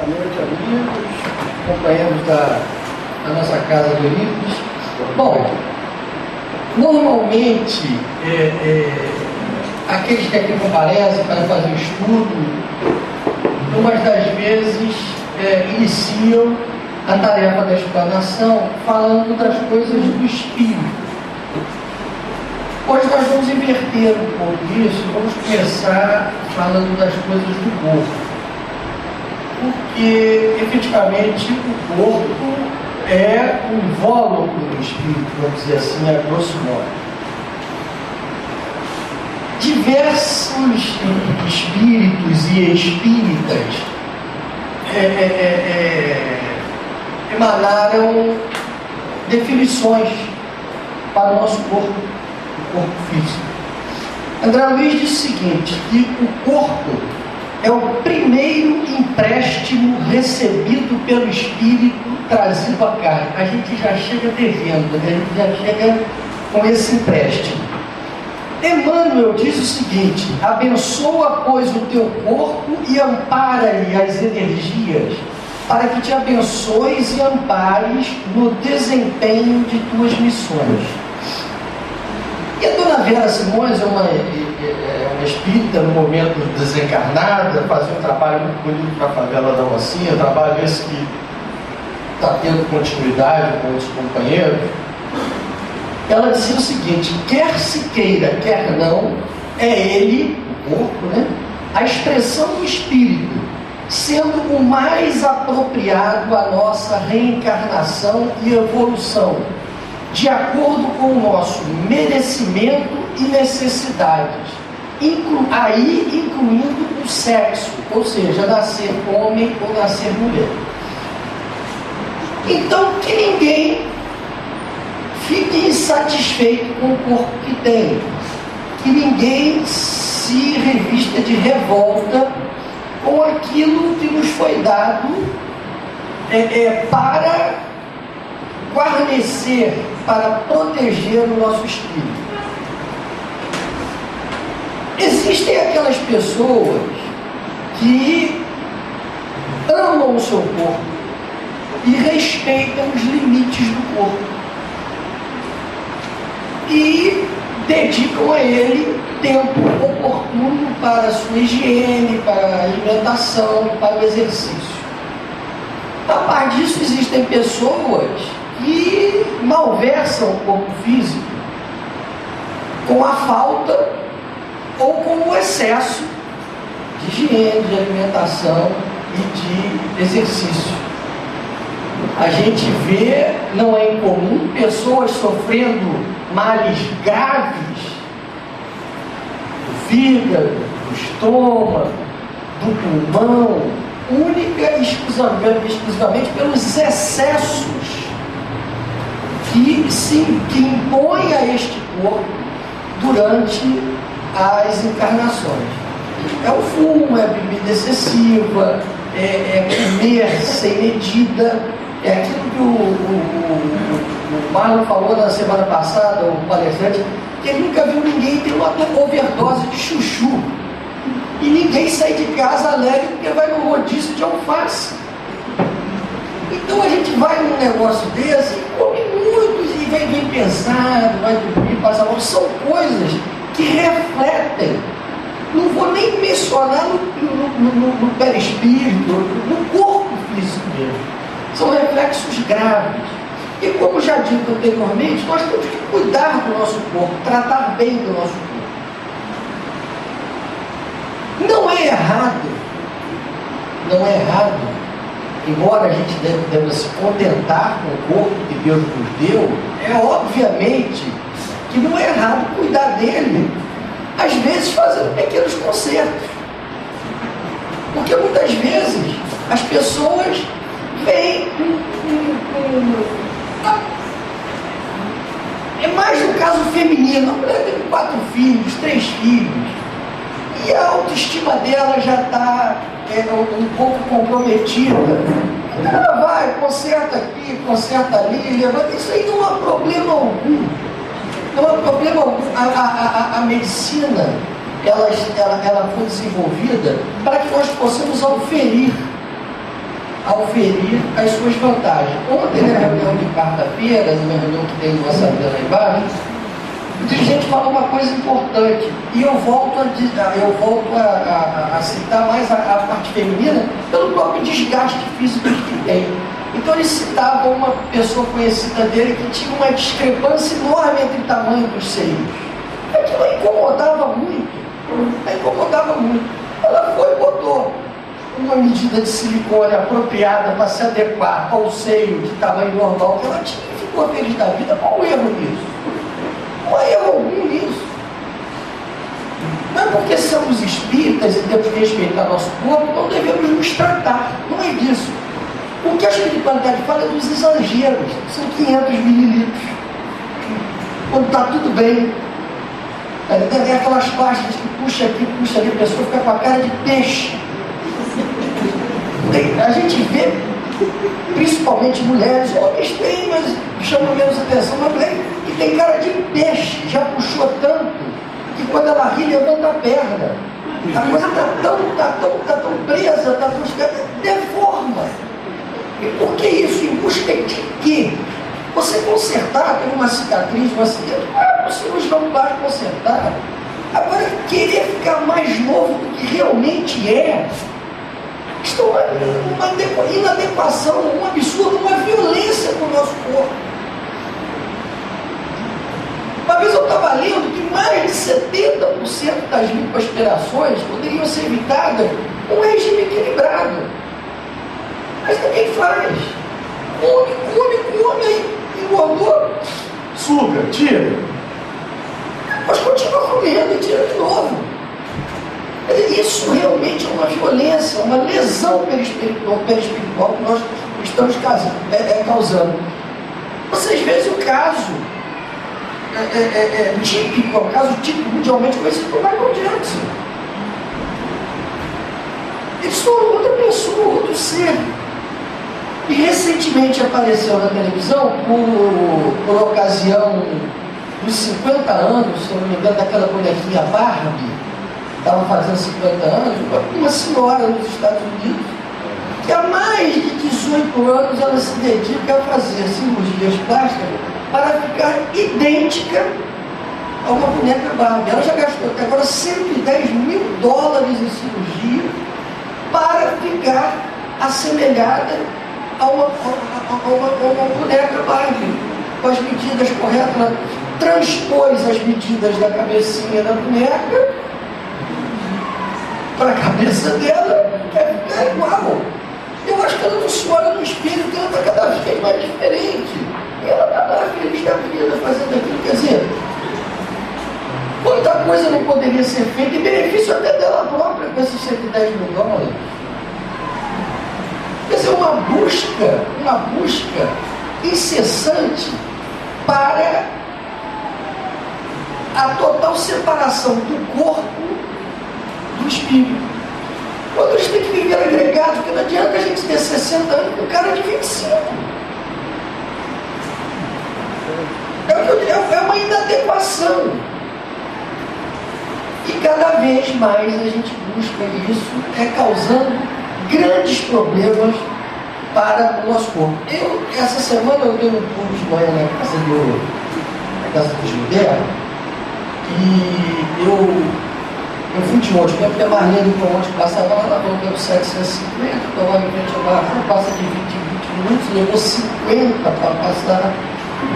noite, amigos, companheiros da nossa Casa do Livros. Bom, normalmente, aqueles que aqui comparecem para fazer estudo, umas das vezes iniciam a tarefa da explanação falando das coisas do espírito. Hoje nós vamos inverter um pouco isso, vamos começar falando das coisas do corpo. Porque, efetivamente, o corpo é um invólucro do espírito, vamos dizer assim, a grosso modo. Diversos espíritos e espíritas emanaram definições para o nosso corpo, o corpo físico. André Luiz disse o seguinte, que o corpo é o primeiro empréstimo recebido pelo espírito trazido à carne. A gente já chega devendo, né? A gente já chega com esse empréstimo. Emmanuel diz o seguinte: abençoa, pois, o teu corpo e ampara-lhe as energias, para que te abençoes e ampares no desempenho de tuas missões. E a dona Vera Simões é uma espírita no momento desencarnada, fazia um trabalho muito bonito na favela da Rocinha, trabalho esse que está tendo continuidade com outros companheiros. Ela dizia o seguinte: quer se queira, quer não, é ele, o corpo, né, a expressão do espírito, sendo o mais apropriado à nossa reencarnação e evolução, de acordo com o nosso merecimento e necessidades, incluindo o sexo, ou seja, nascer homem ou nascer mulher. Então, que ninguém fique insatisfeito com o corpo que tem, que ninguém se revista de revolta com aquilo que nos foi dado para guarnecer, para proteger o nosso espírito. Existem aquelas pessoas que amam o seu corpo e respeitam os limites do corpo e dedicam a ele tempo oportuno para a sua higiene, para a alimentação, para o exercício. A par disso, existem pessoas que malversam o corpo físico com a falta ou com o excesso de higiene, de alimentação e de exercício. A gente vê, não é incomum, pessoas sofrendo males graves do fígado, do estômago, do pulmão, única e exclusivamente pelos excessos que impõem a este corpo durante as encarnações. É o fumo, é a bebida excessiva, é comer sem medida, é aquilo que o Marlon falou na semana passada, o palestrante, que ele nunca viu ninguém ter uma overdose de chuchu. E ninguém sai de casa alegre porque vai no rodízio de alface. Então a gente vai num negócio desse e come muito, e vem pensado, vai dormir, passa mal. São coisas que refletem, não vou nem mencionar no perispírito, no corpo físico mesmo. São reflexos graves. E como já dito anteriormente, nós temos que cuidar do nosso corpo, tratar bem do nosso corpo. Não é errado, embora a gente deva se contentar com o corpo que Deus nos deu, é obviamente que não é errado cuidar dele, às vezes fazendo pequenos consertos. Porque muitas vezes as pessoas vêm é mais no caso feminino, a mulher tem 4 filhos, 3 filhos, e a autoestima dela já está um pouco comprometida. Então ela vai, conserta aqui, conserta ali, levanta. Isso aí não há problema algum. Não há problema algum. A medicina, ela foi desenvolvida para que nós possamos auferir ao ferir as suas vantagens. Ontem, na reunião de quarta-feira, numa reunião que tem no Assembleia lá embaixo, o dirigente falou uma coisa importante, e eu volto a citar mais a parte feminina pelo próprio desgaste físico que tem. Então ele citava uma pessoa conhecida dele que tinha uma discrepância enorme entre o tamanho dos seios. Aquilo a incomodava muito. Ela foi e botou uma medida de silicone apropriada para se adequar ao seio de tamanho normal que ela tinha e ficou feliz da vida. Qual o erro nisso? Não há erro algum nisso. Não é porque somos espíritas e temos que respeitar nosso corpo, não devemos nos tratar. Não é disso. O que a espiritualidade fala é dos exageros. São 500 mililitros. Quando está tudo bem. É aquelas pastas que puxa aqui, puxa ali, a pessoa fica com a cara de peixe. A gente vê, principalmente mulheres, homens têm, mas chama menos atenção, mas mulher que tem cara de peixe, já puxou tanto, que quando ela ri, levanta a perna. A coisa está tão presa, está tão deforma. E por que isso? Em busca de quê? Você consertar, tem uma cicatriz, um acidente, o cirurgião vai consertar. Agora, querer ficar mais novo do que realmente é, isto é uma inadequação, um absurdo, uma violência com o nosso corpo. Uma vez eu estava lendo que mais de 70% das lipoaspirações poderiam ser evitadas com um regime equilibrado. Mas ninguém faz. Come, aí engordou, suga, tira. Mas continua comendo e tira de novo. Isso realmente é uma violência, uma lesão perispiritual que nós estamos causando. Vocês veem o caso típico, é um caso típico mundialmente conhecido por Michael Jackson. Ele só outra pessoa, outro ser. E recentemente apareceu na televisão, por ocasião dos 50 anos, se eu não me engano, daquela bonequinha Barbie, estava fazendo 50 anos, uma senhora nos Estados Unidos, que há mais de 18 anos ela se dedica a fazer cirurgias plásticas para ficar idêntica a uma boneca Barbie. Ela já gastou até agora $110 mil em cirurgia para ficar assemelhada a uma boneca Barbie, com as medidas corretas. Ela transpôs as medidas da cabecinha da boneca para a cabeça dela, quer ficar igual. Eu acho que ela não se olha no espelho, que ela está cada vez mais diferente. E ela está lá feliz da vida fazendo aquilo. Quer dizer, quanta coisa não poderia ser feita, em benefício até dela própria, com esses $110 mil. Quer dizer, uma busca incessante para a total separação do corpo do espírito. Quando a gente tem que viver agregado, porque não adianta a gente ter 60 anos com um cara de 25. É uma inadequação. E cada vez mais a gente busca isso, causando grandes problemas para o nosso corpo. Essa semana eu dei um pulo de manhã na casa do Gilberto, e eu fui de ônibus, porque a Marlene do ônibus passava lá na volta do 750, tomava em frente ao barracão, passa de 20 em 20 minutos, levou 50 para passar.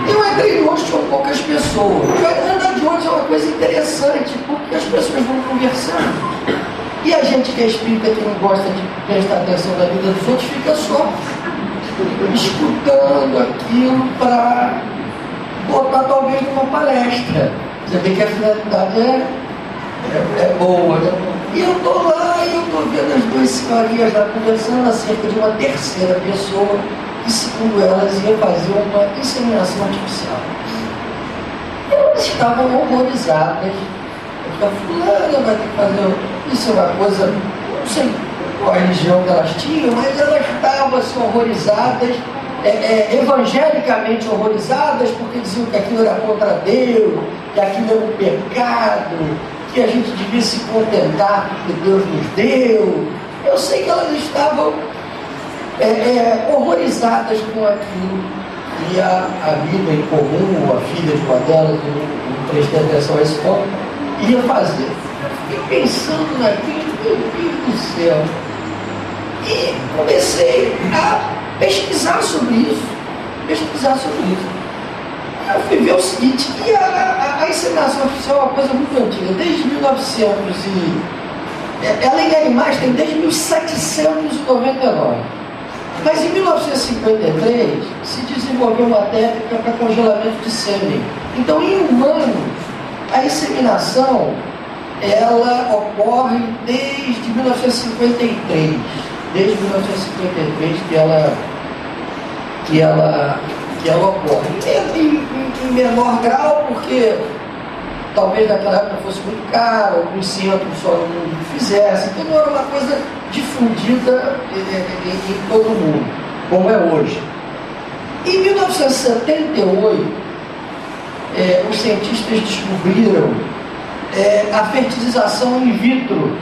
Eu entrei no ônibus, tinham poucas pessoas. Andar de ônibus é uma coisa interessante, porque as pessoas vão conversando. E a gente que é espírita, que não gosta de prestar atenção na vida dos outros, fica só escutando aquilo para botar talvez numa palestra. Você vê que a finalidade é boa, né? E eu estou lá e eu estou vendo as duas senhorinhas lá conversando acerca de uma terceira pessoa que, segundo elas, ia fazer uma inseminação artificial. Elas estavam horrorizadas. A fulana vai ter que fazer isso, é uma coisa, não sei qual a religião que elas tinham, mas elas estavam assim, horrorizadas, evangelicamente horrorizadas, porque diziam que aquilo era contra Deus, que aquilo era um pecado, que a gente devia se contentar com o que Deus nos deu. Eu sei que elas estavam horrorizadas com aquilo que a amiga em comum, a filha de uma delas, não prestei atenção a esse ponto, ia fazer. Eu fiquei pensando naquilo, meu Deus do céu, e comecei a pesquisar sobre isso. Eu fui ver o seguinte, que a inseminação artificial é uma coisa muito antiga, desde 1900 ela em animais tem desde 1799. Mas em 1953 se desenvolveu uma técnica para congelamento de sêmen. Então, em humanos, a inseminação ela ocorre desde 1953. Desde 1953 que ela ocorre. Em menor grau, porque talvez naquela época fosse muito caro, alguns centros só no mundo fizessem, então não era uma coisa difundida em todo o mundo, como é hoje. Em 1978, os cientistas descobriram a fertilização in vitro,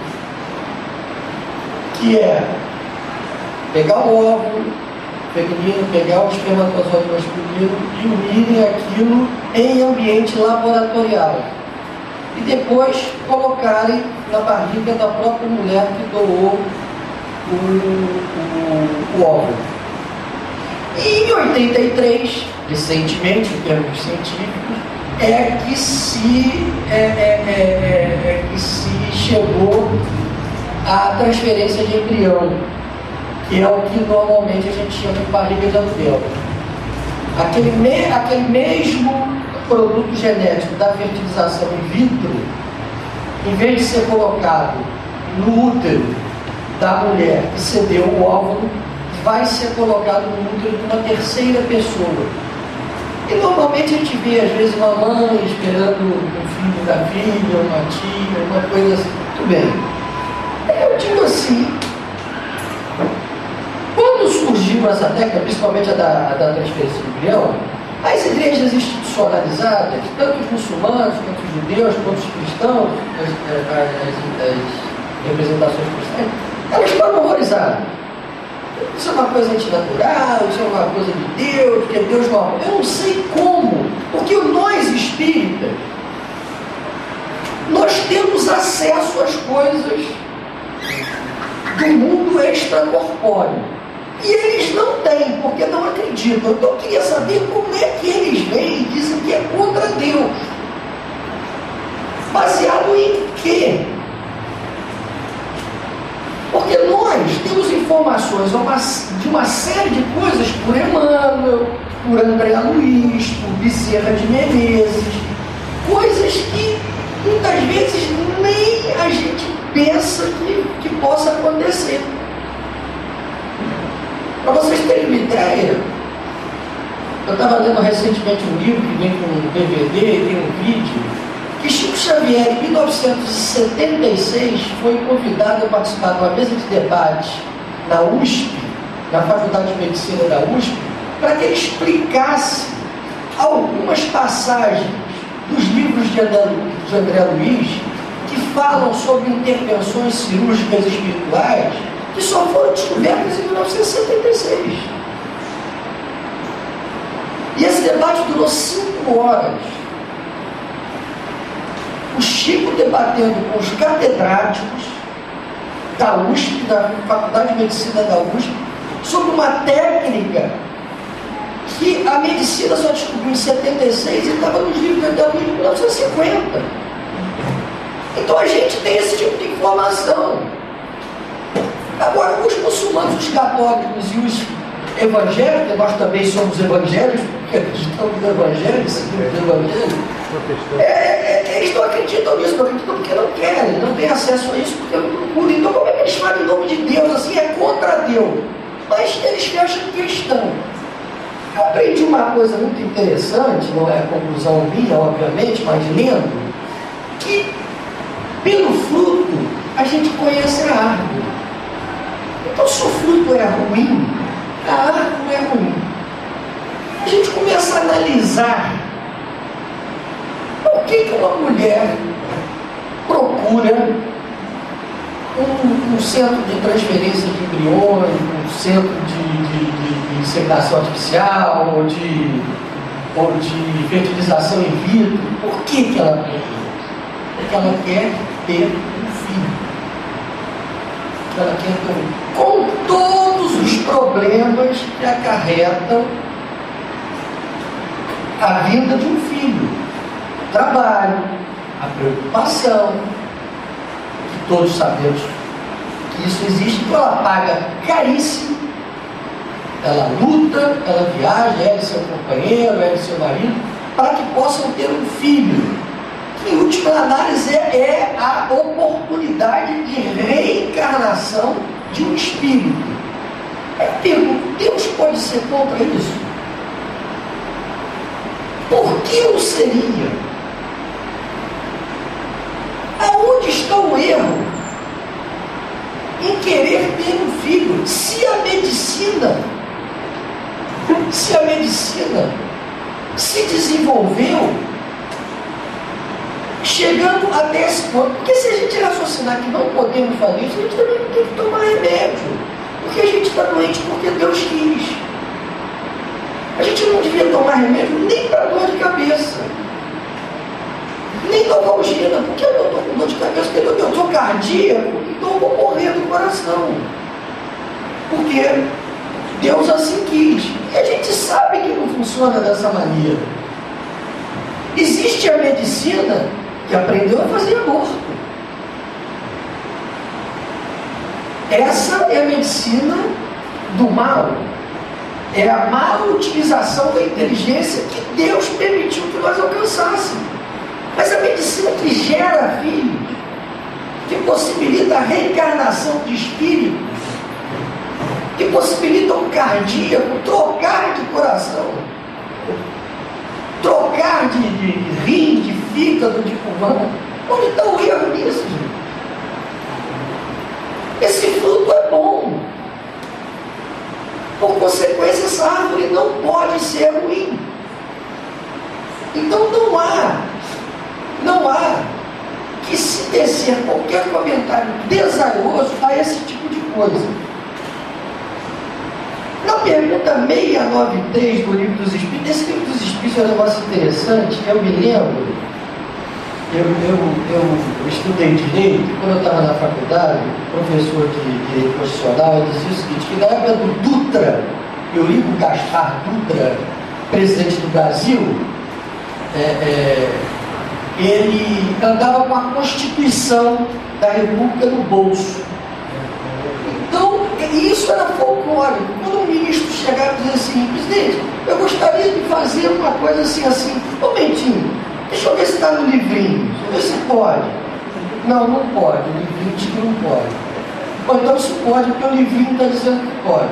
que é pegar o óvulo feminino, pegar o espermatozoide masculino e unirem aquilo em ambiente laboratorial. E depois colocarem na barriga da própria mulher que doou o óvulo. E em 83, recentemente, em termos científicos, que se chegou à transferência de embrião, que é o que normalmente a gente chama de barriga de aluguel. Aquele mesmo produto genético da fertilização in vitro, em vez de ser colocado no útero da mulher que cedeu o óvulo, vai ser colocado no útero de uma terceira pessoa. E normalmente a gente vê, às vezes, uma mãe esperando um filho da filha, uma tia, uma coisa assim. Muito bem. Eu digo assim, quando surgiu essa técnica, principalmente a da transferência de embrião, as igrejas institucionalizadas, tanto os muçulmanos, quanto os judeus, quanto os cristãos, as representações cristãs, elas foram horrorizadas. Isso é uma coisa antinatural, isso é uma coisa de Deus, que é Deus mal. Eu não sei como, porque nós espíritas, nós temos acesso às coisas do mundo extracorpóreo. E eles não têm, porque não acreditam. Então eu queria saber como é que eles vêm e dizem que é contra Deus. Baseado em quê? Porque nós temos informações de uma série de coisas por Emmanuel, por André Luiz, por Bezerra de Menezes, coisas que muitas vezes nem a gente pensa que possa acontecer. Para vocês terem uma ideia, eu estava lendo recentemente um livro que vem com um DVD, tem um vídeo, que Chico Xavier, em 1976, foi convidado a participar de uma mesa de debate na USP, na Faculdade de Medicina da USP, para que ele explicasse algumas passagens dos livros de André Luiz, que falam sobre intervenções cirúrgicas espirituais, que só foram descobertas em 1976. E esse debate durou 5 horas. O Chico debatendo com os catedráticos da USP, da Faculdade de Medicina da USP, sobre uma técnica que a medicina só descobriu em 76 e estava nos livros de 1950. Então a gente tem esse tipo de informação. Agora, os muçulmanos, os católicos e os evangélicos, nós também somos evangélicos, porque acreditamos no Evangelho, seguimos o Evangelho, eles não acreditam nisso, não acreditam porque não querem, não têm acesso a isso, porque não procuram. Então, como é que eles falam em nome de Deus? Assim, é contra Deus. Mas eles fecham questão. Eu aprendi uma coisa muito interessante, não é a conclusão minha, obviamente, mas lendo, que pelo fruto a gente conhece a árvore. Então, se o fruto é ruim, a árvore é ruim. A gente começa a analisar por que uma mulher procura um centro de transferência de embriões, um centro de inseminação artificial ou de fertilização in vitro. Por que ela quer? Porque ela quer ter um filho. Ela quer ter um filho. Com todos os problemas que acarretam a vinda de um filho. O trabalho, a preocupação, que todos sabemos que isso existe, então ela paga caríssimo, ela luta, ela viaja, ela e seu companheiro, ela e seu marido, para que possam ter um filho, que em última análise é a oportunidade de reencarnação de um espírito. Eu pergunto, Deus pode ser contra isso? Por que não seria? Aonde está o erro em querer ter um filho? Se a medicina se desenvolveu chegando até esse ponto, porque se a gente raciocinar que não podemos fazer isso, a gente também tem que tomar remédio, porque a gente está doente porque Deus quis. A gente não devia tomar remédio nem para dor de cabeça, nem novalgina, porque eu estou com dor de cabeça, porque eu estou cardíaco, então eu vou morrer do coração, porque Deus assim quis. E a gente sabe que não funciona dessa maneira. Existe a medicina que aprendeu a fazer aborto. Essa é a medicina do mal. É a má utilização da inteligência que Deus permitiu que nós alcançássemos. Mas a medicina que gera filhos, que possibilita a reencarnação de espíritos, que possibilita um cardíaco trocar de coração, trocar de rim, de fígado, de pulmão. Onde está o erro nisso, gente? Esse fruto é bom. Por consequência, essa árvore não pode ser ruim. Então não há que se tecer qualquer comentário desairoso a esse tipo de coisa. Na pergunta 693 do Livro dos Espíritos, esse Livro dos Espíritos é um negócio interessante. Eu me lembro, eu estudei Direito, quando eu estava na faculdade, professor de Direito Constitucional, dizia o seguinte, que na época do Dutra, Eurico Gaspar Dutra, presidente do Brasil, ele andava com a Constituição da República no bolso. Então, isso era folclórico. Quando o ministro chegava e dizia assim, presidente, eu gostaria de fazer uma coisa assim, um momentinho, deixa eu ver se está no livrinho, deixa eu ver se pode. Não pode, o livrinho diz que não pode. Bom, então isso pode, porque o livrinho está dizendo que pode.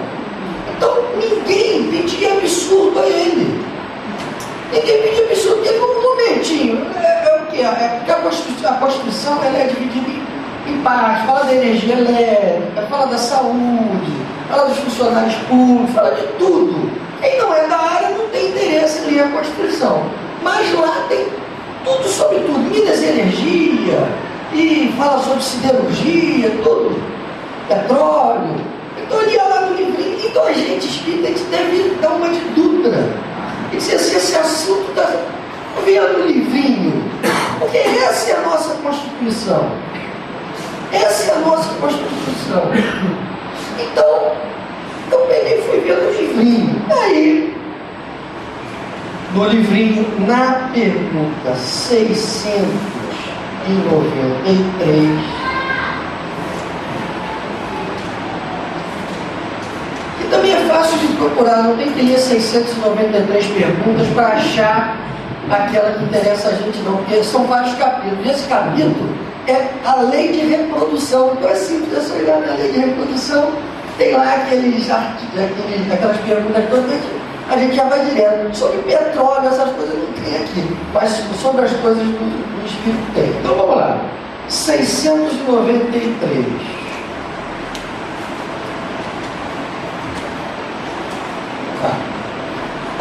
Então, ninguém pedia absurdo a ele. Ninguém pedia absurdo, porque um momentinho, é o que? É porque a Constituição ela é dividida em partes, fala da energia elétrica, fala da saúde, fala dos funcionários públicos, fala de tudo. Quem não é da área não tem interesse em ler a Constituição. Mas lá tem tudo sobre tudo, Minas Energia, e fala sobre siderurgia, tudo, petróleo. Então ele ia lá no livrinho, então a gente espírita que deve dar uma de Dutra. E dizer assim, esse assunto está vendo no livrinho, porque essa é a nossa Constituição. Essa é a nossa Constituição. Então, eu peguei e fui ver no livrinho. Aí, no livrinho, na pergunta 693, que também é fácil de procurar, não tem que ler 693 perguntas para achar aquela que interessa a gente não, porque são vários capítulos. Esse capítulo é a lei de reprodução. Então é simples, é só olhar na lei de reprodução, tem lá aquelas perguntas todas, a gente já vai direto. Sobre petróleo, essas coisas não tem aqui, mas sobre as coisas do Espírito tem. Então vamos lá. 693.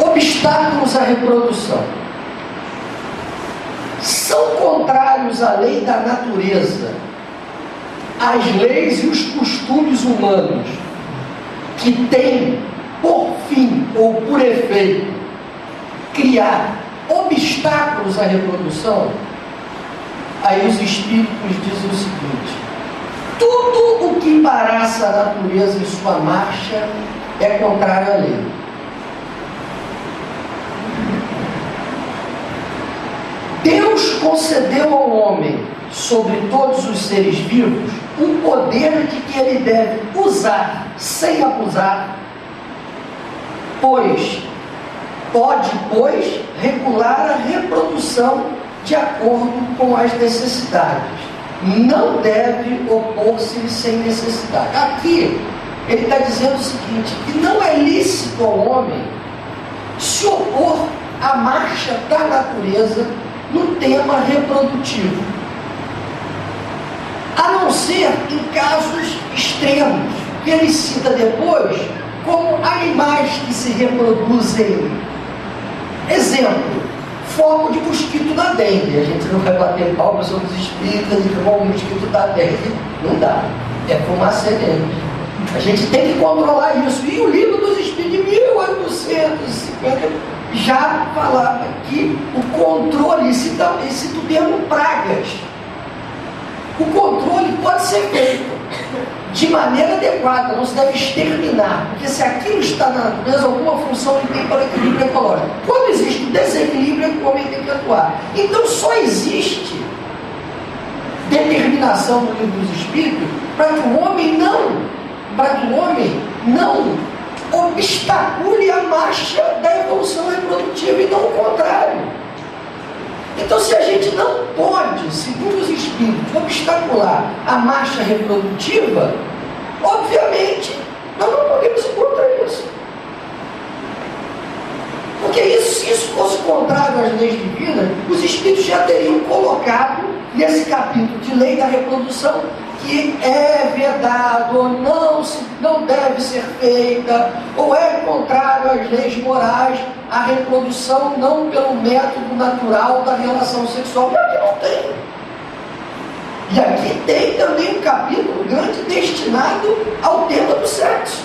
Obstáculos à reprodução são contrários à lei da natureza as leis e os costumes humanos que têm por fim ou por efeito criar obstáculos à reprodução, aí os espíritos dizem o seguinte: tudo o que embaraça a natureza em sua marcha é contrário à lei. Deus concedeu ao homem, sobre todos os seres vivos, um poder de que ele deve usar sem abusar, pois pode, regular a reprodução de acordo com as necessidades. Não deve opor-se sem necessidade. Aqui ele está dizendo o seguinte: que não é lícito ao homem se opor à marcha da natureza no tema reprodutivo, a não ser em casos extremos, que ele cita depois como animais que se reproduzem. Exemplo: foco de mosquito da dengue. A gente não vai bater palmas sobre os espíritas e como o mosquito da dengue. Não dá. É fumaça dengue. A gente tem que controlar isso. E o livro dos espíritos de 1850 já falava que o controle, cita o termo pragas. O controle pode ser feito de maneira adequada, não se deve exterminar, porque se aquilo está na natureza, alguma função ele tem para o equilíbrio ecológico. Quando existe um desequilíbrio, o homem tem que atuar. Então só existe determinação no livro dos espíritos para que o homem não obstacule a marcha da evolução reprodutiva e não o contrário. Então, se a gente não pode, segundo os espíritos, obstacular a marcha reprodutiva, obviamente nós não podemos ir contra isso. Porque se isso fosse contrário às leis divinas, os espíritos já teriam colocado nesse capítulo de lei da reprodução que é vedado ou não deve ser feita, ou é contrário às leis morais, a reprodução não pelo método natural da relação sexual. E aqui não tem. E aqui tem também um capítulo grande destinado ao tema do sexo.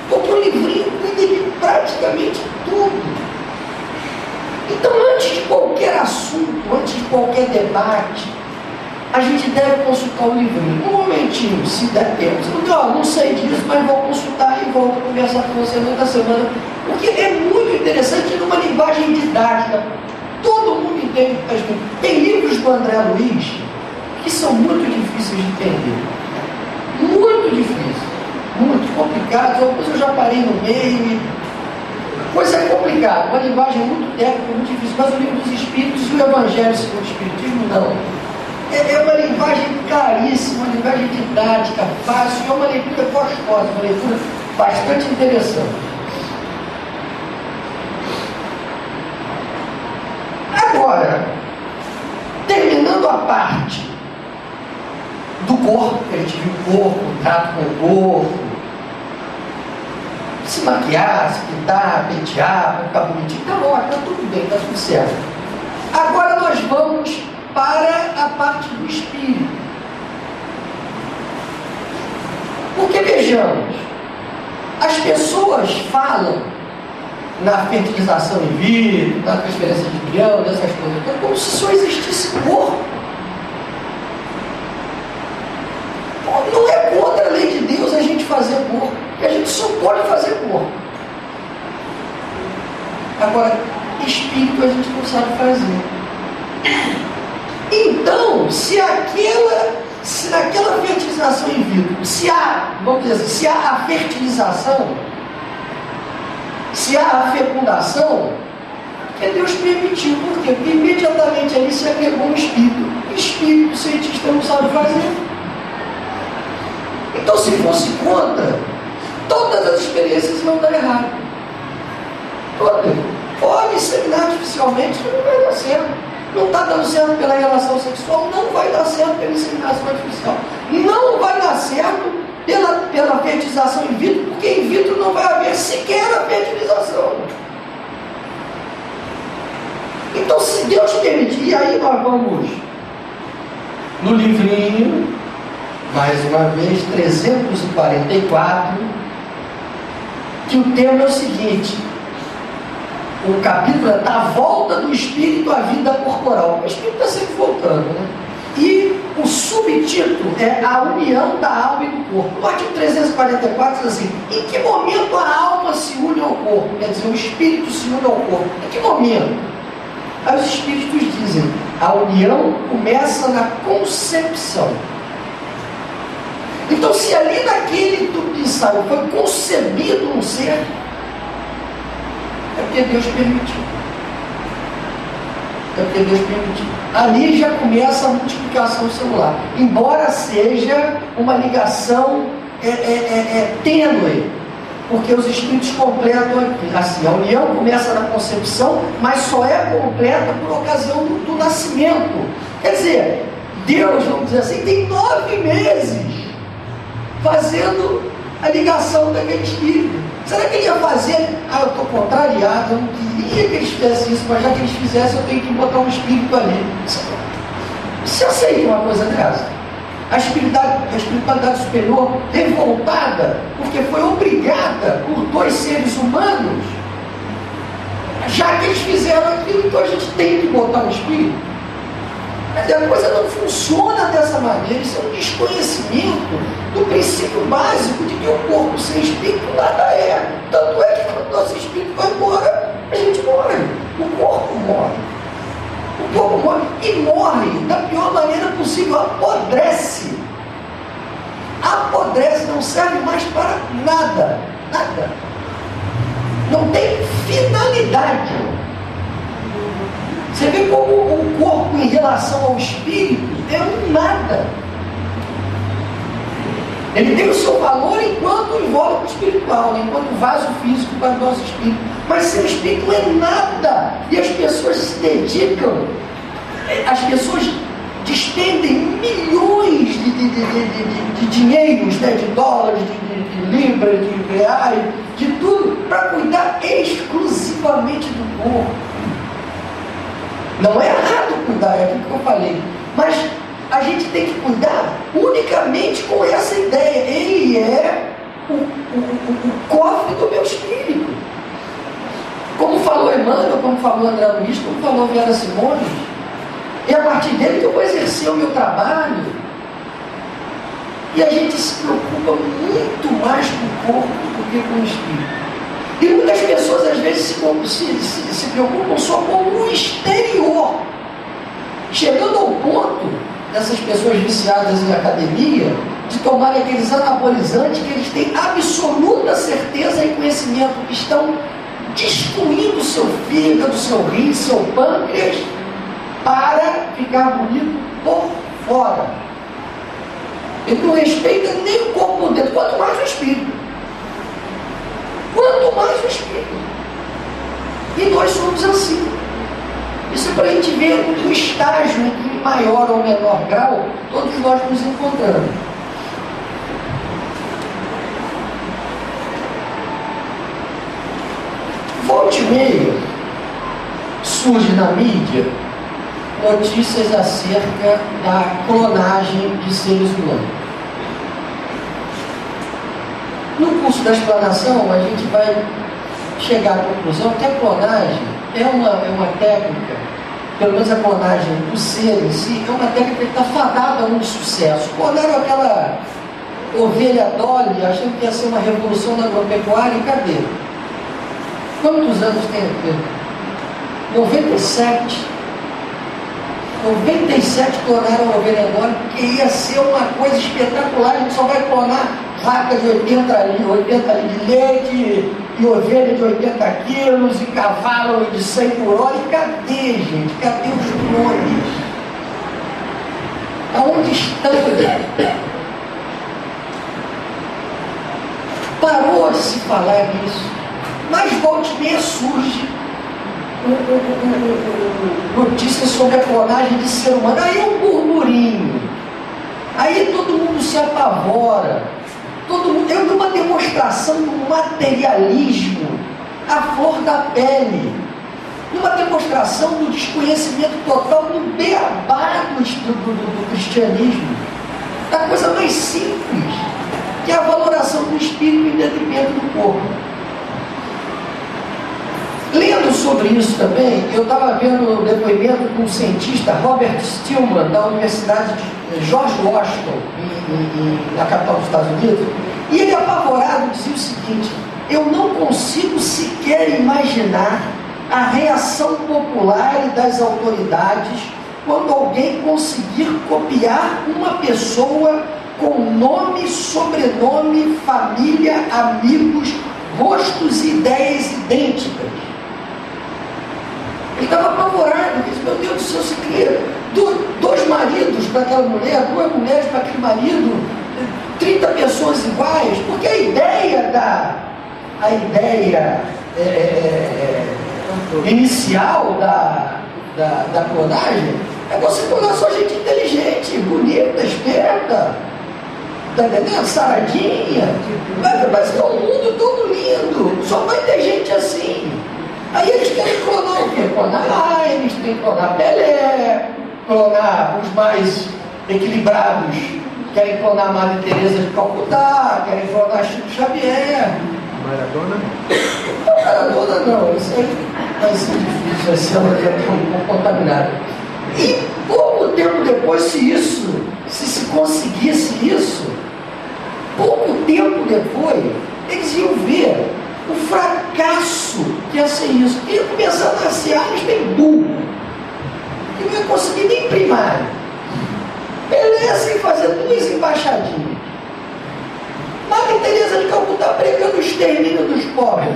Porque o livrinho cuida de praticamente tudo. Então, antes de qualquer assunto, antes de qualquer debate, a gente deve consultar o livrinho. Um momentinho, se der tempo. Você não sei disso, mas vou consultar e vou conversar com você na semana. Porque é muito interessante numa linguagem didática. Todo mundo entende o que está escrito. Tem livros do André Luiz que são muito difíceis de entender. Muito difíceis. Muito complicados. Alguns eu já parei no meio. Coisa é complicada. Uma linguagem muito técnica, muito difícil. Mas o livro dos Espíritos e o Evangelho segundo o Espiritismo, não. É uma linguagem claríssima, uma linguagem didática, fácil, é uma leitura gostosa, uma leitura bastante interessante. Agora, terminando a parte do corpo, que a gente viu o corpo, o trato com o corpo, se maquiar, se pintar, pentear, ficar bonitinho, tá ótimo, tá tudo bem, tá tudo certo. Agora nós vamos para a parte do espírito. Porque vejamos, as pessoas falam na fertilização in vitro, na transferência de embrião, dessas coisas, como se só existisse corpo. Não é contra a lei de Deus a gente fazer corpo, porque a gente só pode fazer corpo. Agora, espírito a gente não sabe fazer. Então, se naquela fertilização in vitro, vamos dizer assim, se há a fertilização, se há a fecundação, é Deus permitiu. Por quê? Porque imediatamente ali se agregou um espírito. Espírito, o cientista não sabe fazer. Então, se fosse contra, todas as experiências vão dar errado. Todas. Pode inseminar artificialmente, não vai dar certo. Não está dando certo pela relação sexual, não vai dar certo pela inseminação artificial. Não vai dar certo pela fertilização in vitro, porque in vitro não vai haver sequer a fertilização. Então, se Deus permitir, e aí nós vamos no livrinho mais uma vez, 344, que o tema é o seguinte: o capítulo é a volta do espírito à vida corporal. O espírito está sempre voltando, né? E o subtítulo é a união da alma e do corpo. No artigo 344 diz assim: em que momento a alma se une ao corpo? Quer dizer, o espírito se une ao corpo. Em que momento? Aí os espíritos dizem: a união começa na concepção. Então, se ali naquele tubo de ensaio foi concebido um ser, é porque Deus permitiu. É porque Deus permitiu. Ali já começa a multiplicação celular, embora seja uma ligação tênue, porque os espíritos completam assim: a união começa na concepção, mas só é completa por ocasião do nascimento. Quer dizer, Deus, vamos dizer assim, tem 9 meses fazendo a ligação daquele espírito. Será que ele ia fazer? Eu estou contrariado, eu não queria que eles fizessem isso, mas já que eles fizessem, eu tenho que botar um espírito ali. Você aceita uma coisa dessa? A espiritualidade superior revoltada, porque foi obrigada por 2 seres humanos, já que eles fizeram aquilo, então a gente tem que botar um espírito. Mas a coisa não funciona dessa maneira. Isso é um desconhecimento do princípio básico de que o corpo sem espírito nada é. Tanto é que quando o nosso espírito vai embora, a gente morre. O corpo morre. O corpo morre. E morre da pior maneira possível. Apodrece. Apodrece, não serve mais para nada. Nada. Não tem finalidade. Você vê como o corpo em relação ao espírito é um nada. Ele tem o seu valor enquanto invólucro espiritual, enquanto vaso físico para o nosso espírito. Mas seu espírito é nada. E as pessoas se dedicam, as pessoas despendem milhões de dinheiros, né, de dólares, de libras, de reais, de tudo, para cuidar exclusivamente do corpo. Não é errado cuidar, é aquilo que eu falei, mas a gente tem que cuidar unicamente com essa ideia: ele é o cofre do meu espírito. Como falou Emmanuel, como falou André Luiz, como falou Vera Simões, é a partir dele que eu vou exercer o meu trabalho. E a gente se preocupa muito mais com o corpo do que com o espírito. E muitas pessoas às vezes se preocupam só com o exterior, chegando ao ponto dessas pessoas viciadas em academia de tomarem aqueles anabolizantes que eles têm absoluta certeza e conhecimento que estão destruindo o seu fígado, o seu rim, o seu pâncreas, para ficar bonito por fora. Ele não respeita nem o corpo por dentro, quanto mais o espírito. Quanto mais o espírito. E nós somos assim. Isso é para a gente ver o estágio em que, em maior ou menor grau, todos nós nos encontramos. Volta e meia, surge na mídia notícias acerca da clonagem de seres humanos. No curso da explanação, a gente vai chegar à conclusão que a clonagem é uma técnica, pelo menos a clonagem do ser em si, é uma técnica que está fadada a um sucesso. Clonaram aquela ovelha Dolly, achando que ia ser uma revolução na agropecuária, e cadê? Quantos anos tem aquilo? 97 clonaram a ovelha Dolly, porque ia ser uma coisa espetacular. A gente só vai clonar vaca de 80 litros de leite, e ovelha de 80 quilos, e cavalo de 100 por hora. E cadê, gente? Cadê os clones? Aonde estão? Parou de se falar nisso. Mas volta e meia surge notícias sobre a clonagem de ser humano. Aí é um burburinho. Aí todo mundo se apavora. Todo mundo, é uma demonstração do materialismo à flor da pele, uma demonstração do desconhecimento total do beabá do cristianismo. da coisa mais simples, que é a valoração do espírito em detrimento do corpo. Lendo sobre isso também, eu estava vendo o depoimento de um cientista, Robert Stillman, da Universidade de George Washington, na capital dos Estados Unidos, e ele, apavorado, dizia o seguinte: eu não consigo sequer imaginar a reação popular e das autoridades quando alguém conseguir copiar uma pessoa com nome, sobrenome, família, amigos, rostos e ideias idênticas. Ele estava apavorado, disse: meu Deus do céu, se cria dois maridos para aquela mulher, duas mulheres para aquele marido, 30 pessoas iguais, porque a ideia inicial da clonagem é você clonar só gente inteligente, bonita, esperta, tá entendendo? Saradinha, vai ser um mundo todo lindo, só vai ter gente assim. Aí eles querem clonar o quê? Clonar Aires, tem que clonar Pelé, clonar os mais equilibrados, querem clonar Madre Teresa de Calcutá, querem clonar Chico Xavier. Maradona? Não, Maradona não, isso aí vai ser difícil, vai ser um pouco contaminado. E pouco tempo depois, se conseguisse isso, pouco tempo depois, eles iam ver o fracasso que ia ser isso. Ia começar a nascer Ares bem burro, que não ia conseguir nem primário. Pelé sem fazer 2 embaixadinhas. Madre Teresa de Calcutá pregando o extermínio dos pobres.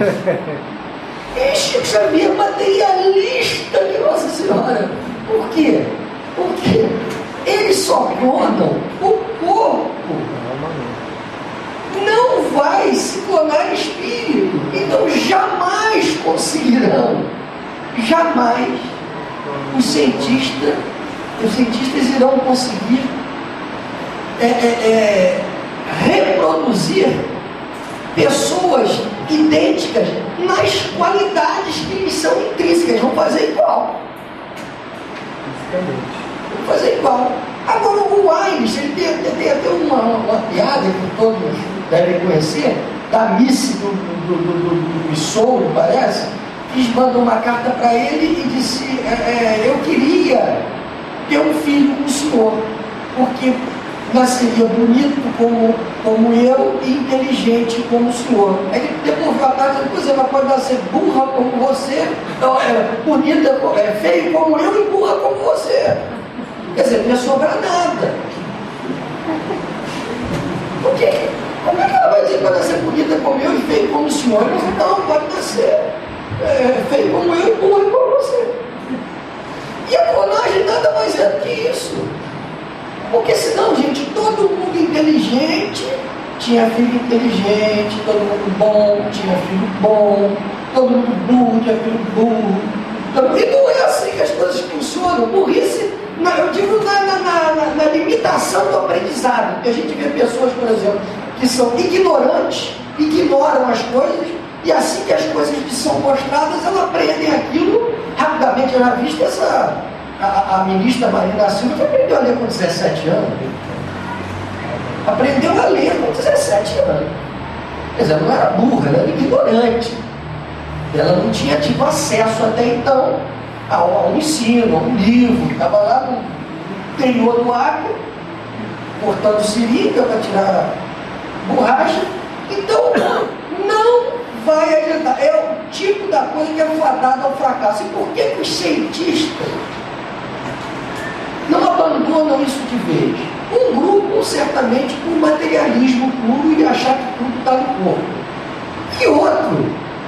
E Chico Xavier, materialista de Nossa Senhora. Por quê? Porque eles só clonam o corpo. Não vai se clonar espírito. Então jamais conseguirão. Jamais os cientistas irão conseguir reproduzir pessoas idênticas nas qualidades que lhes são intrínsecas. Vão fazer igual. Vão fazer igual. Agora o Aires, ele tem até uma piada que todos devem conhecer, da Missy do Missouri, parece. Eles mandam uma carta para ele e disse: eu queria ter um filho com o senhor, porque nasceria bonito como eu e inteligente como o senhor. Aí ele devolveu a carta e disse: ela pode nascer burra como você, bonita, feio como eu e burra como você. Quer dizer, não ia sobrar nada. Por quê? Como é que ela vai dizer que vai nascer bonita como eu e feio como o senhor? Ele disse: não, pode nascer feio como eu e burra como você. E a clonagem nada mais é do que isso. Porque senão, gente, todo mundo inteligente tinha filho inteligente, todo mundo bom tinha filho bom, todo mundo burro tinha filho burro. E não é assim que as coisas funcionam. Burrice, eu digo na limitação do aprendizado. Porque a gente vê pessoas, por exemplo, que são ignorantes, ignoram as coisas, e assim que as coisas lhes são mostradas, elas aprendem aquilo rapidamente. Eu já vi a ministra Marina Silva aprendeu a ler com 17 anos. Aprendeu a ler com 17 anos. Quer dizer, não era burra, ela era ignorante. Ela não tinha tido acesso até então ao ensino, a um livro. Estava lá no interior do Acre, cortando seringa para tirar borracha. Então, não vai adiantar. É o tipo da coisa que é fadada ao fracasso. E por que os cientistas não abandonam isso de vez? Um grupo, certamente, por materialismo puro e achar que tudo está no corpo. E outro,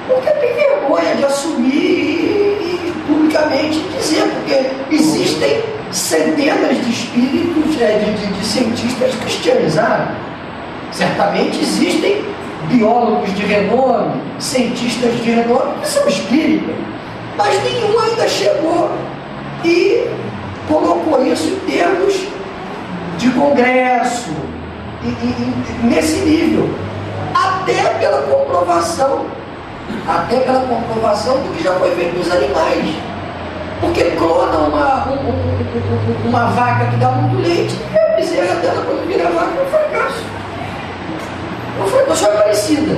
porque tem vergonha de assumir e publicamente dizer, porque existem centenas de espíritos, de cientistas cristianizados. Certamente existem biólogos de renome, cientistas de renome, que são espíritas, mas nenhum ainda chegou e colocou isso em termos de congresso, nesse nível, até pela comprovação do que já foi feito nos animais. Porque clona uma vaca que dá muito leite e a bezerra dela, quando vira vaca, é um fracasso. É um fracasso, é parecida.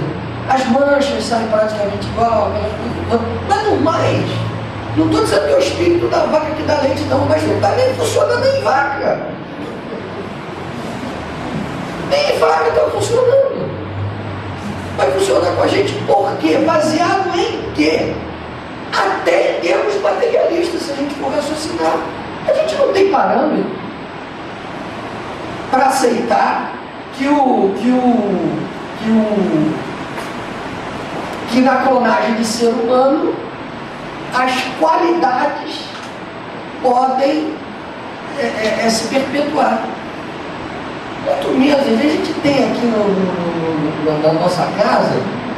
As manchas saem praticamente igual, mas no mais, não estou dizendo que é o espírito da vaca que dá leite, não, mas não está nem funcionando em vaca. Nem vaca está funcionando. Vai funcionar com a gente por quê? Baseado em quê? Até em termos materialistas, se a gente for raciocinar. A gente não tem parâmetro para aceitar que na clonagem de ser humano as qualidades podem se perpetuar. Muito menos, às vezes a gente tem aqui na nossa casa,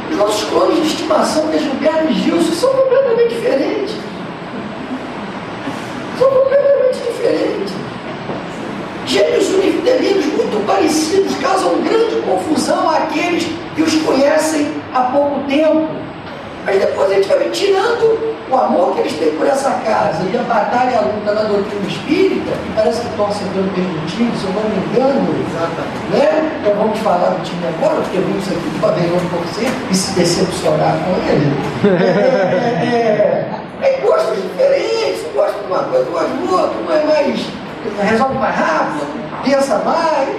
os nossos clones de estimação, que é Gilberto e Gilson, são completamente diferentes. São completamente diferentes. Gêmeos univitelinos muito parecidos, causam grande confusão àqueles que os conhecem há pouco tempo. Mas depois a gente vai tirando o amor que eles têm por essa casa e a batalha e a luta na doutrina espírita, que parece que torcem pelo mesmo time, se eu não me engano, né? Então vamos falar do time agora, porque muitos aqui podem não torcer e se decepcionar com ele. É gostos diferentes, um gosta de uma coisa, gosta de outra, um é mais, resolve mais rápido, pensa mais.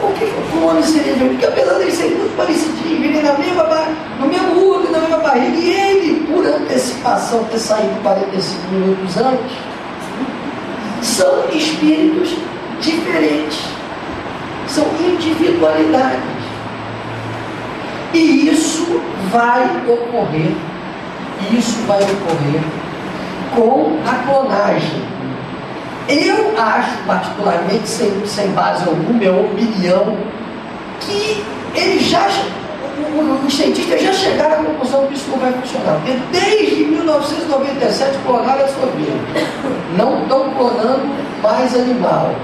Por que o homem seria diferente? Porque apesar de eles serem muito parecidinhos, virem no mesmo útero, na mesma barriga, e ele, por antecipação, ter saído 45 minutos antes, são espíritos diferentes, são individualidades. E isso vai ocorrer com a clonagem. Eu acho, particularmente, sem base alguma, minha opinião, que os cientistas já chegaram à conclusão que isso não vai funcionar. Porque desde 1997 clonaram a sorvete. Não estão clonando mais animal.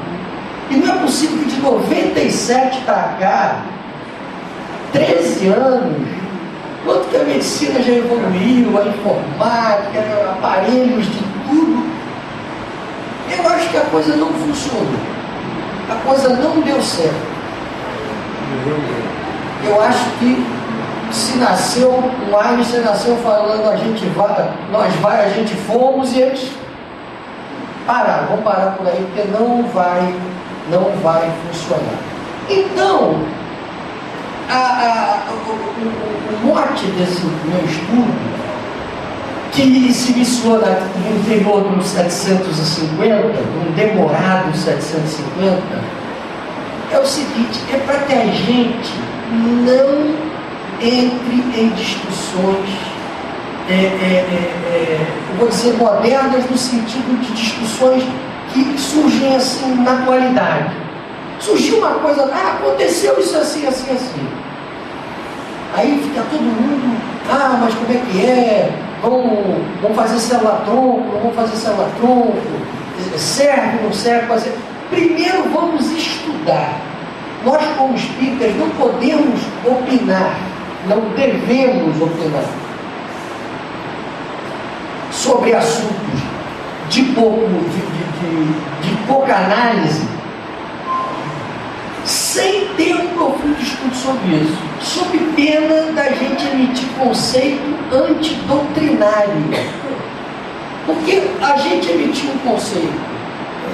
E não é possível que de 97 para cá, 13 anos, quanto que a medicina já evoluiu, a informática, aparelhos de tudo. Eu acho que a coisa não funcionou. A coisa não deu certo. Eu acho que se nasceu, o Einstein nasceu falando a gente vai, a gente fomos, e eles pararam, vamos parar por aí, porque não vai funcionar. Então, o mote desse meu estudo, que se iniciou no interior dos 750, um demorado 750, é o seguinte: é para que a gente não entre em discussões, eu vou dizer, modernas, no sentido de discussões que surgem assim na atualidade. Surgiu uma coisa, aconteceu isso assim, assim, assim. Aí fica todo mundo, mas como é que é? Vamos fazer célula-tronco, não vamos fazer célula-tronco, serve, não serve, fazer. Primeiro vamos estudar. Nós, como espíritas, não podemos opinar, não devemos opinar sobre assuntos de pouca análise, sem ter um profundo estudo sobre isso, sob pena da gente emitir conceito antidoutrinário. Porque a gente emitir um conceito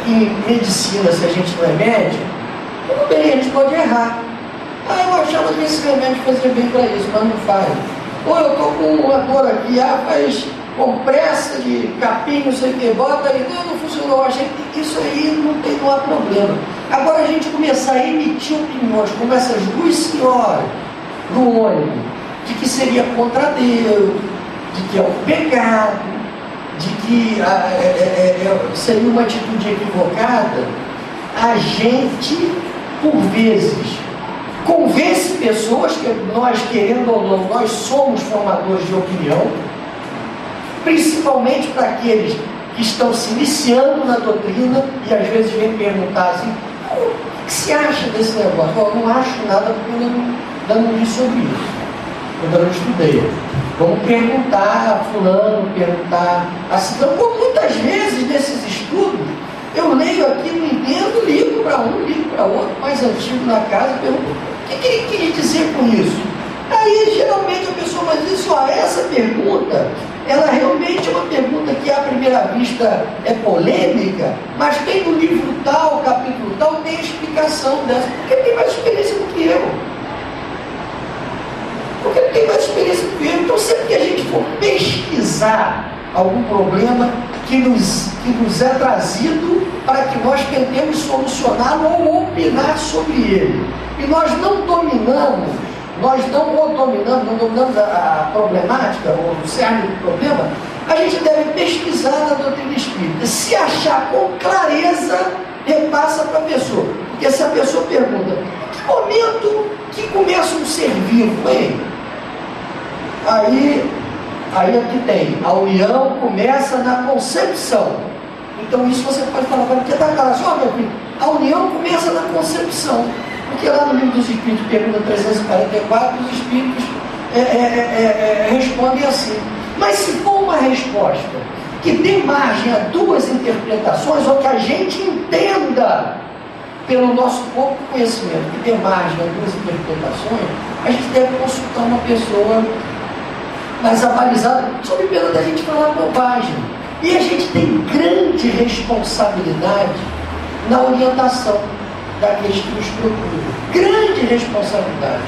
em medicina, se a gente não é médico, tudo bem, a gente pode errar. Eu achava que esse remédio fazia bem para isso, mas não faz. Ou eu estou com uma dor aqui, faz compressa de capim, não sei o que, bota aí, não funcionou. Eu achei que isso aí não há problema. Agora a gente começar a emitir opiniões, como essas duas senhoras do ônibus, de que seria contra Deus, de que é um pecado, de que seria uma atitude equivocada, a gente, por vezes, convence pessoas que nós, querendo ou não, nós somos formadores de opinião, principalmente para aqueles que estão se iniciando na doutrina e às vezes vêm perguntar assim: o que se acha desse negócio? Eu não acho nada, porque eu não li sobre isso. quando eu estudei. Vamos perguntar a fulano, perguntar a ciclano. Como muitas vezes nesses estudos, eu leio aqui, não entendo, ligo para um, ligo para outro, mais antigo na casa, pergunto, o que ele quis dizer com isso? Aí, geralmente, a pessoa vai dizer assim, ó, essa pergunta, ela realmente é uma pergunta que, à primeira vista, é polêmica, mas tem no livro tal, capítulo tal, tem a explicação dessa, porque ele tem mais experiência do que eu. Porque ele tem mais experiência do que eu. Então, sempre que a gente for pesquisar algum problema que nos é trazido para que nós tentemos solucioná-lo ou opinar sobre ele, e nós não dominamos a problemática, ou o cerne do problema, a gente deve pesquisar na doutrina espírita. Se achar com clareza, repassa para a pessoa. Porque se a pessoa pergunta, que momento que começa um ser vivo, hein? Aí aqui tem, a união começa na concepção. Então isso você pode falar, porque está claro assim, ó meu filho, a união começa na concepção. Porque lá no livro dos Espíritos, pergunta 344, os Espíritos respondem assim. Mas se for uma resposta que dê margem a duas interpretações, ou que a gente entenda pelo nosso pouco conhecimento, que dê margem a duas interpretações, a gente deve consultar uma pessoa mais avalizada, sob pena da gente falar bobagem. E a gente tem grande responsabilidade na orientação daqueles que nos procuram. Grande responsabilidade.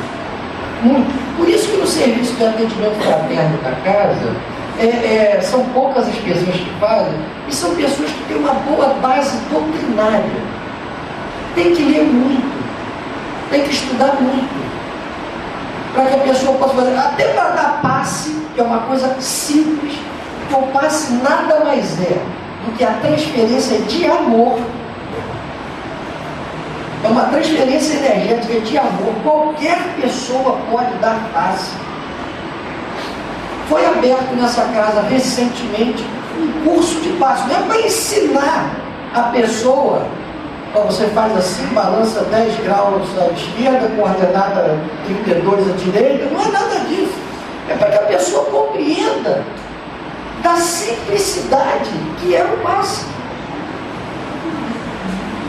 Muito. Por isso que no serviço de atendimento fraterno da casa, são poucas as pessoas que fazem, e são pessoas que têm uma boa base doutrinária. Tem que ler muito, tem que estudar muito, para que a pessoa possa fazer, até para dar passe, que é uma coisa simples, que o passe nada mais é do que a transferência de amor. É uma transferência energética de amor. Qualquer pessoa pode dar passe. Foi aberto nessa casa recentemente um curso de passe. Não é para ensinar a pessoa, você faz assim, balança 10 graus à esquerda, coordenada 32 à direita, não é nada disso. É para que a pessoa compreenda da simplicidade que é o passe.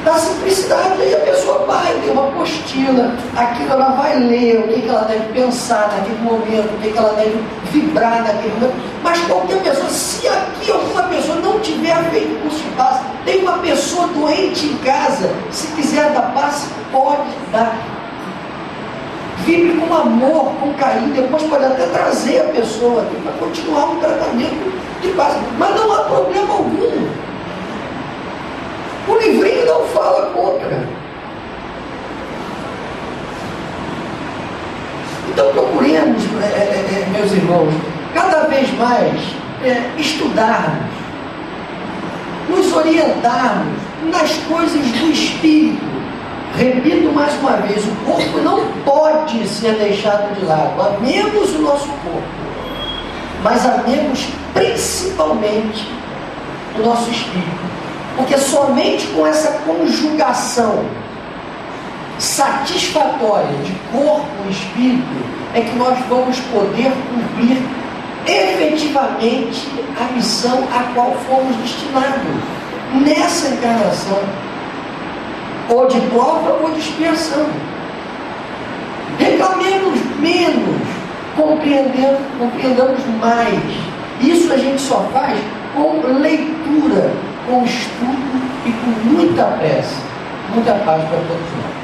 Da simplicidade, aí a pessoa vai ler uma apostila, aquilo ela vai ler, o que ela deve pensar naquele momento, o que ela deve vibrar naquele momento. Mas qualquer pessoa, se aqui alguma pessoa não tiver feito curso de passe, tem uma pessoa doente em casa, se quiser dar passe, pode dar. Vibre com amor, com carinho, depois pode até trazer a pessoa aqui para continuar um tratamento de passe. Mas não há problema algum. O livrinho não fala contra. Então procuremos, meus irmãos, cada vez mais estudarmos, nos orientarmos nas coisas do espírito. Repito mais uma vez, o corpo não pode ser deixado de lado. Amemos o nosso corpo, mas amemos principalmente o nosso espírito. Porque somente com essa conjugação satisfatória de corpo e espírito é que nós vamos poder cumprir efetivamente a missão a qual fomos destinados nessa encarnação, ou de prova ou de expiação. Reclamemos menos, compreendamos mais. Isso a gente só faz com leitura, com estudo e com muita pressa. Muita paz para todos nós.